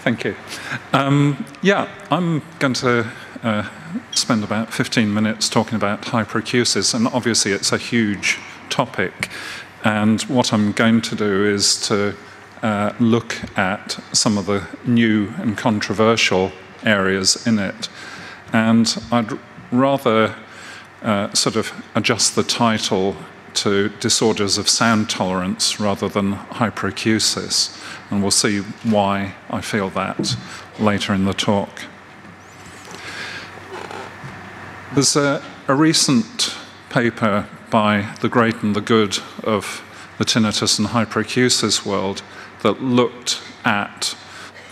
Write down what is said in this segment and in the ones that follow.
Thank you. Yeah, I'm going to spend about 15 minutes talking about hyperacusis, and obviously it's a huge topic. And what I'm going to do is to look at some of the new and controversial areas in it. And I'd rather sort of adjust the title to disorders of sound tolerance rather than hyperacusis. And we'll see why I feel that later in the talk. There's a recent paper by the great and the good of the tinnitus and hyperacusis world that looked at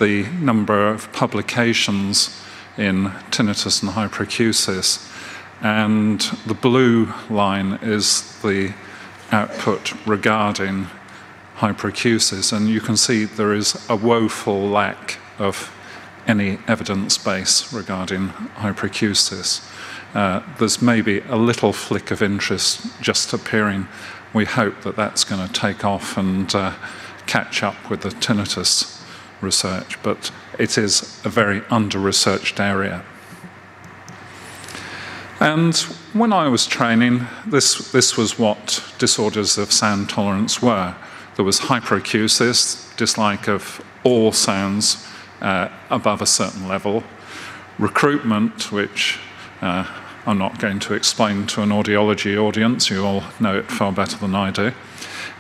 the number of publications in tinnitus and hyperacusis. And the blue line is the output regarding hyperacusis, and you can see there is a woeful lack of any evidence base regarding hyperacusis. There's maybe a little flick of interest just appearing. We hope that that's going to take off and catch up with the tinnitus research, but it is a very under-researched area. And when I was training, this was what disorders of sound tolerance were. There was hyperacusis, dislike of all sounds above a certain level. Recruitment, which I'm not going to explain to an audiology audience, you all know it far better than I do.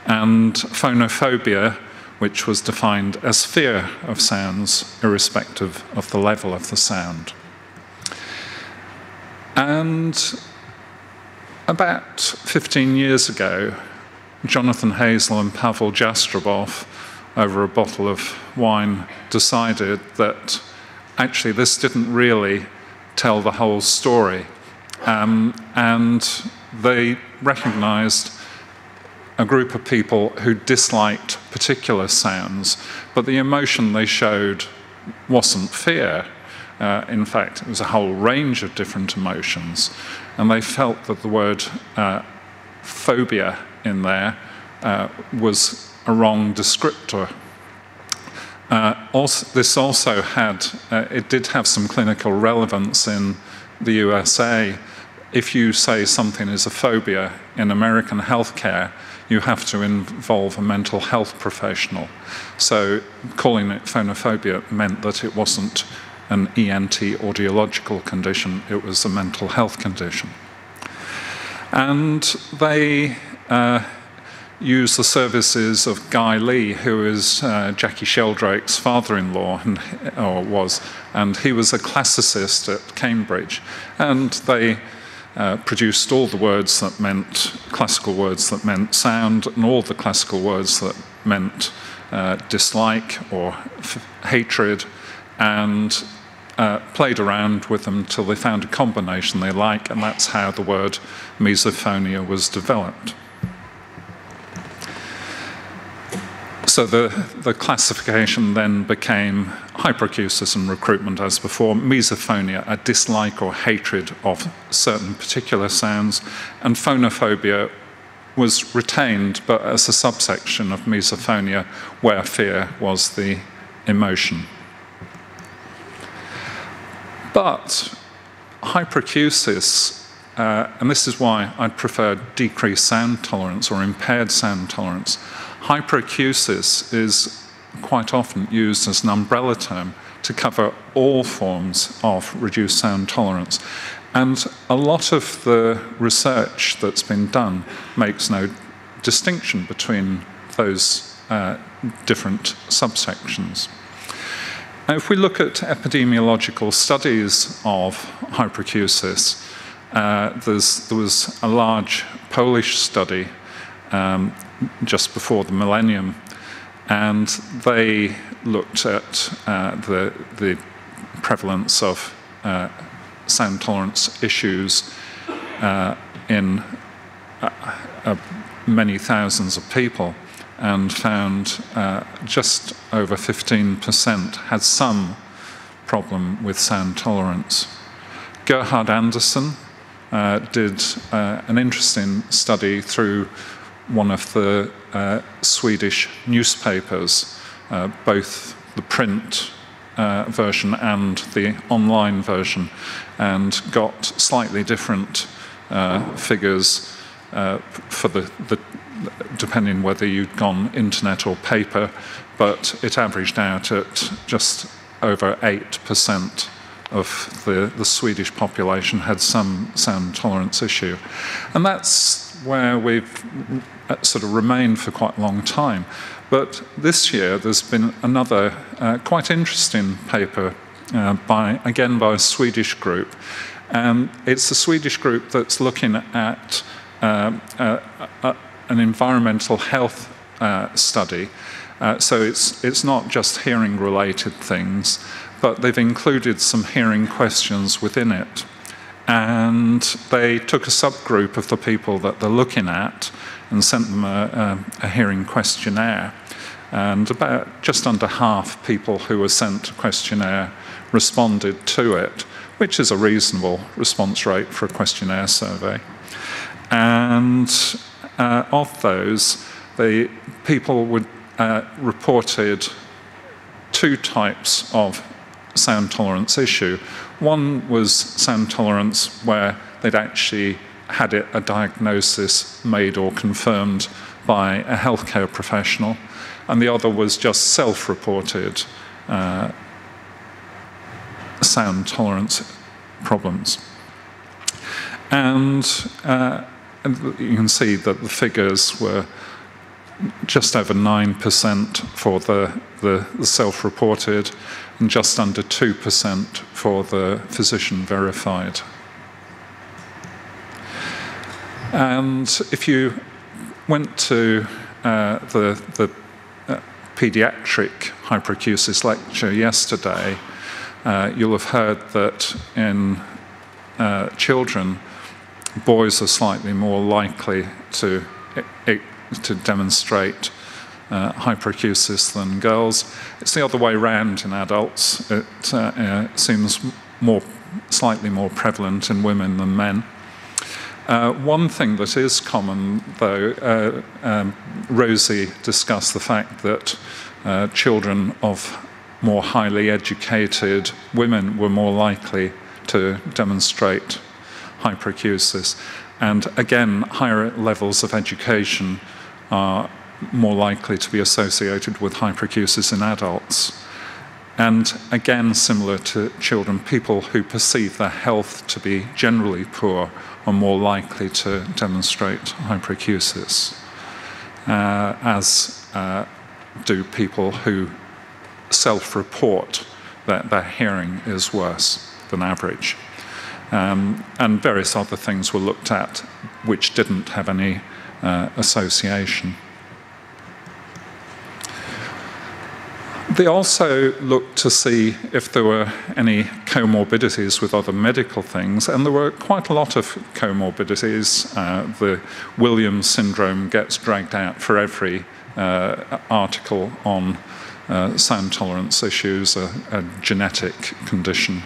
And phonophobia, which was defined as fear of sounds, irrespective of the level of the sound. And about 15 years ago, Jonathan Hazel and Pavel Jastrabov, over a bottle of wine, decided that actually this didn't really tell the whole story. And they recognized a group of people who disliked particular sounds, but the emotion they showed wasn't fear. In fact, it was a whole range of different emotions. And they felt that the word phobia in there was a wrong descriptor. This also had, it did have some clinical relevance in the USA. If you say something is a phobia in American healthcare, you have to involve a mental health professional. So calling it phonophobia meant that it wasn't an ENT audiological condition, it was a mental health condition. And they used the services of Guy Lee, who is Jackie Sheldrake's father-in-law, and he was a classicist at Cambridge. And they produced all the words that meant, classical words that meant sound, and all the classical words that meant dislike or hatred, and played around with them until they found a combination they like, and that's how the word misophonia was developed. So the classification then became hyperacusis and recruitment as before, misophonia, a dislike or hatred of certain particular sounds, and phonophobia was retained, but as a subsection of misophonia where fear was the emotion. But hyperacusis, and this is why I'd prefer decreased sound tolerance or impaired sound tolerance, hyperacusis is quite often used as an umbrella term to cover all forms of reduced sound tolerance. And a lot of the research that's been done makes no distinction between those different subsections. Now, if we look at epidemiological studies of hyperacusis, there was a large Polish study just before the millennium, and they looked at the prevalence of sound tolerance issues in many thousands of people, and found just over 15% had some problem with sound tolerance. Gerhard Andersson did an interesting study through one of the Swedish newspapers, both the print version and the online version, and got slightly different figures for the depending whether you'd gone internet or paper, but it averaged out at just over 8% of the Swedish population had some sound tolerance issue. And that's where we've sort of remained for quite a long time. But this year there's been another quite interesting paper by a Swedish group. And it's a Swedish group that's looking at an environmental health study. So it's not just hearing-related things, but they've included some hearing questions within it. And they took a subgroup of the people that they're looking at and sent them a hearing questionnaire. And about just under half people who were sent a questionnaire responded to it, which is a reasonable response rate for a questionnaire survey. And of those, the people would reported two types of sound tolerance issue. One was sound tolerance where they'd actually had a diagnosis made or confirmed by a healthcare professional, and the other was just self-reported sound tolerance problems. And you can see that the figures were just over 9% for the self-reported and just under 2% for the physician-verified. And if you went to the pediatric hyperacusis lecture yesterday, you'll have heard that in children, boys are slightly more likely to demonstrate hyperacusis than girls. It's the other way around in adults. It seems slightly more prevalent in women than men. One thing that is common, though, Rosie discussed the fact that children of more highly educated women were more likely to demonstrate hyperacusis. And again, higher levels of education are more likely to be associated with hyperacusis in adults. And again, similar to children, people who perceive their health to be generally poor are more likely to demonstrate hyperacusis, as do people who self-report that their hearing is worse than average. And various other things were looked at which didn't have any association. They also looked to see if there were any comorbidities with other medical things, and there were quite a lot of comorbidities. The Williams syndrome gets dragged out for every article on sound tolerance issues, a genetic condition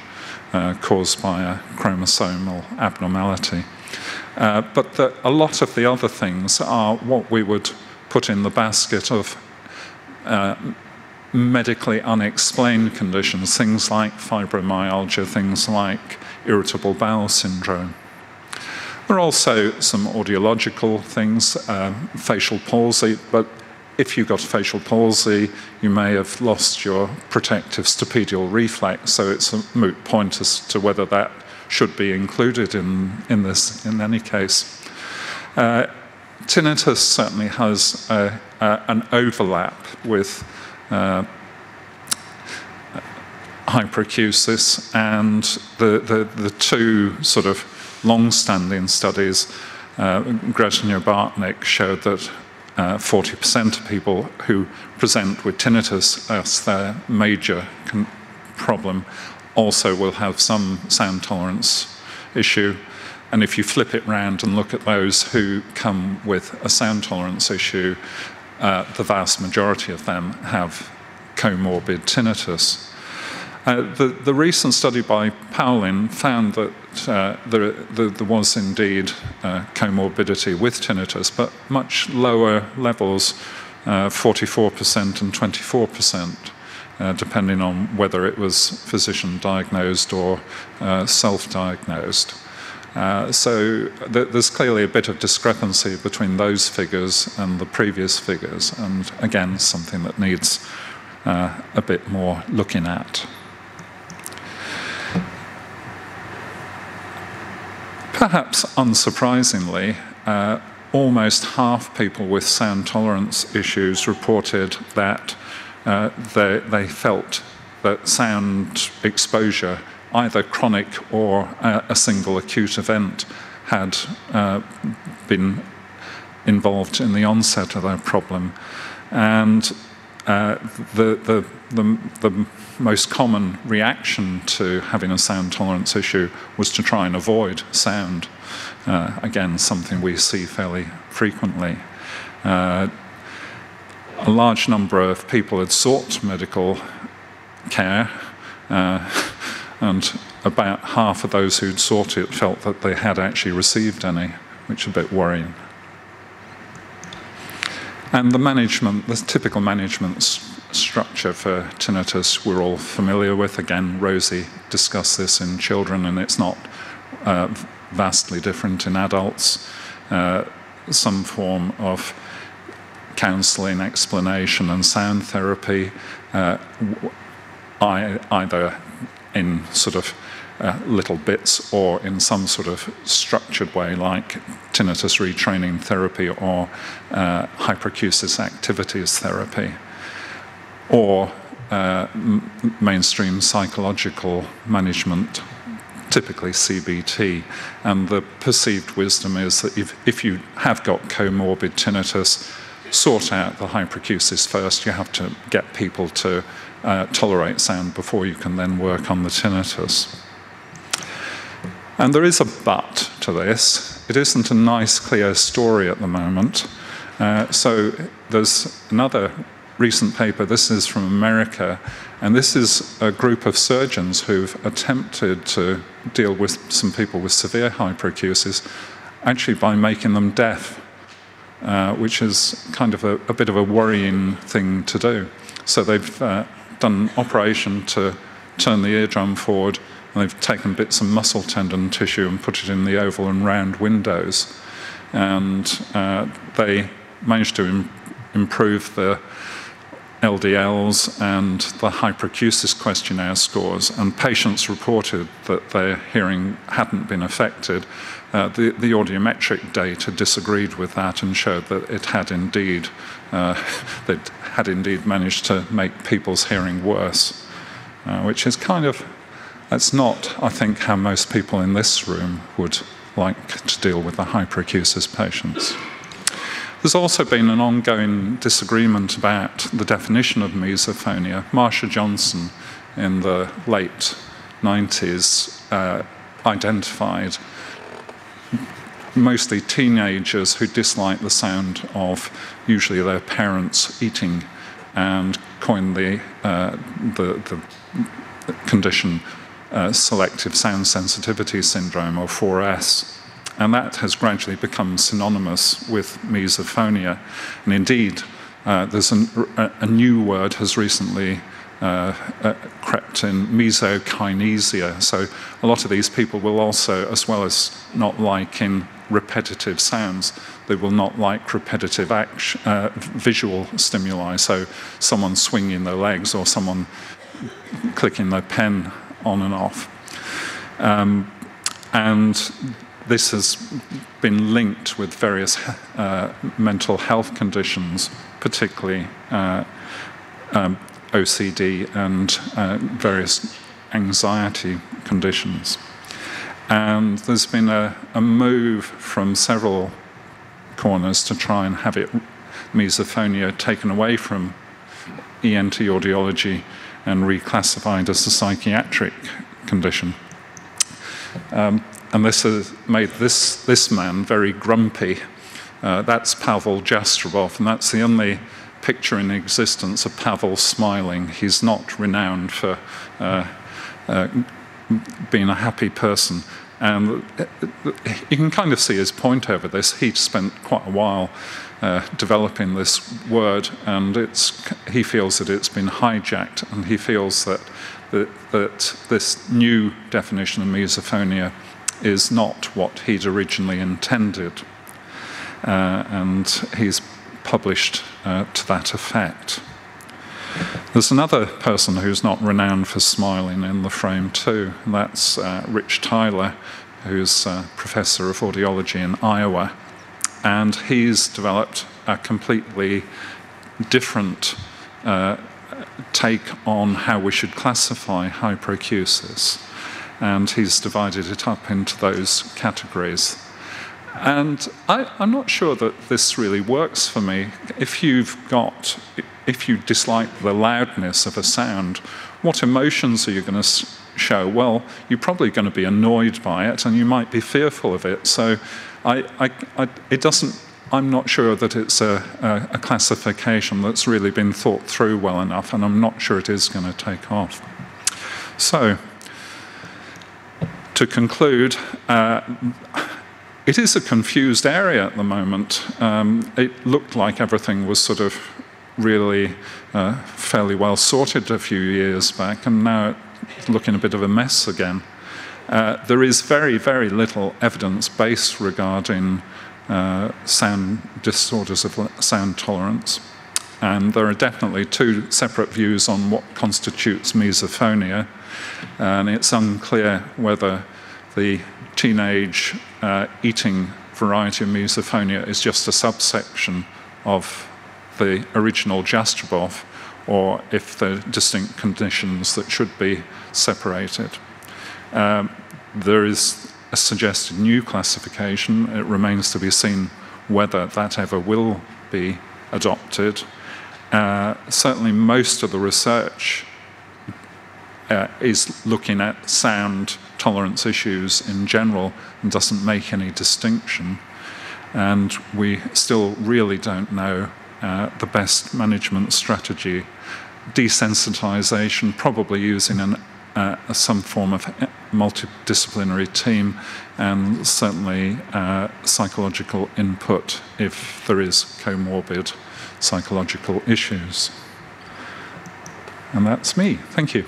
caused by a chromosomal abnormality. But a lot of the other things are what we would put in the basket of medically unexplained conditions, things like fibromyalgia, things like irritable bowel syndrome. There are also some audiological things, facial palsy, but if you've got facial palsy, you may have lost your protective stapedial reflex, so it's a moot point as to whether that should be included in this in any case. Tinnitus certainly has an overlap with hyperacusis, and the two sort of long-standing studies, Greznia-Bartnik showed that 40% of people who present with tinnitus as their major problem also will have some sound tolerance issue. And if you flip it round and look at those who come with a sound tolerance issue, the vast majority of them have comorbid tinnitus. The recent study by Paulin found that there was indeed comorbidity with tinnitus, but much lower levels, 44% and 24%. depending on whether it was physician-diagnosed or self-diagnosed. So there's clearly a bit of discrepancy between those figures and the previous figures, and again, something that needs a bit more looking at. Perhaps unsurprisingly, almost half people with sound tolerance issues reported that they felt that sound exposure, either chronic or a single acute event, had been involved in the onset of their problem. And the most common reaction to having a sound tolerance issue was to try and avoid sound. Again, something we see fairly frequently. A large number of people had sought medical care, and about half of those who'd sought it felt that they had actually received any, which is a bit worrying. And the management, the typical management structure for tinnitus we're all familiar with. Again, Rosie discussed this in children, and it's not vastly different in adults. Some form of counselling, explanation and sound therapy, either in sort of little bits or in some sort of structured way, like tinnitus retraining therapy or hyperacusis activities therapy, or mainstream psychological management, typically CBT. And the perceived wisdom is that if you have got comorbid tinnitus, sort out the hyperacusis first. You have to get people to tolerate sound before you can then work on the tinnitus. And there is a but to this. It isn't a nice, clear story at the moment. So there's another recent paper. This is from America, and this is a group of surgeons who've attempted to deal with some people with severe hyperacusis, actually by making them deaf, which is kind of a bit of a worrying thing to do. So they've done an operation to turn the eardrum forward, and they've taken bits of muscle tendon tissue and put it in the oval and round windows. And they managed to improve the LDLs and the hyperacusis questionnaire scores, and patients reported that their hearing hadn't been affected. The audiometric data disagreed with that and showed that it had indeed, managed to make people's hearing worse, which is kind of, that's not, I think, how most people in this room would like to deal with the hyperacusis patients. There's also been an ongoing disagreement about the definition of misophonia. Marsha Johnson, in the late 90s, identified mostly teenagers who dislike the sound of usually their parents eating, and coined the condition selective sound sensitivity syndrome, or 4S. And that has gradually become synonymous with misophonia. And indeed, there's a new word has recently crept in, mesokinesia. So a lot of these people will also, as well as not liking repetitive sounds, they will not like repetitive visual stimuli. So someone swinging their legs or someone clicking their pen on and off. And this has been linked with various mental health conditions, particularly OCD and various anxiety conditions. And there's been a move from several corners to try and have misophonia taken away from ENT audiology and reclassified as a psychiatric condition. And this has made this man very grumpy. That's Pavel Jastrabov, and that's the only picture in existence of Pavel smiling. He's not renowned for being a happy person. And you can kind of see his point over this. He spent quite a while developing this word, and he feels that it's been hijacked, and he feels that this new definition of misophonia is not what he'd originally intended. And he's published to that effect. There's another person who's not renowned for smiling in the frame too, and that's Rich Tyler, who's a professor of audiology in Iowa. And he's developed a completely different take on how we should classify hyperacusis. And he's divided it up into those categories. And I'm not sure that this really works for me. If you dislike the loudness of a sound, what emotions are you going to show? Well, you're probably going to be annoyed by it, and you might be fearful of it. So I'm not sure that it's a classification that's really been thought through well enough, and I'm not sure it is going to take off. So, to conclude, it is a confused area at the moment. It looked like everything was sort of really fairly well sorted a few years back, and now it's looking a bit of a mess again. There is very, very little evidence base regarding sound disorders of sound tolerance, and there are definitely two separate views on what constitutes misophonia, and it's unclear whether the teenage eating variety of misophonia is just a subsection of the original Jastreboff, or if they're distinct conditions that should be separated. There is a suggested new classification. It remains to be seen whether that ever will be adopted. Certainly most of the research is looking at sound tolerance issues in general and doesn't make any distinction. And we still really don't know the best management strategy. Desensitization, probably using some form of multidisciplinary team, and certainly psychological input if there is comorbid psychological issues. And that's me. Thank you.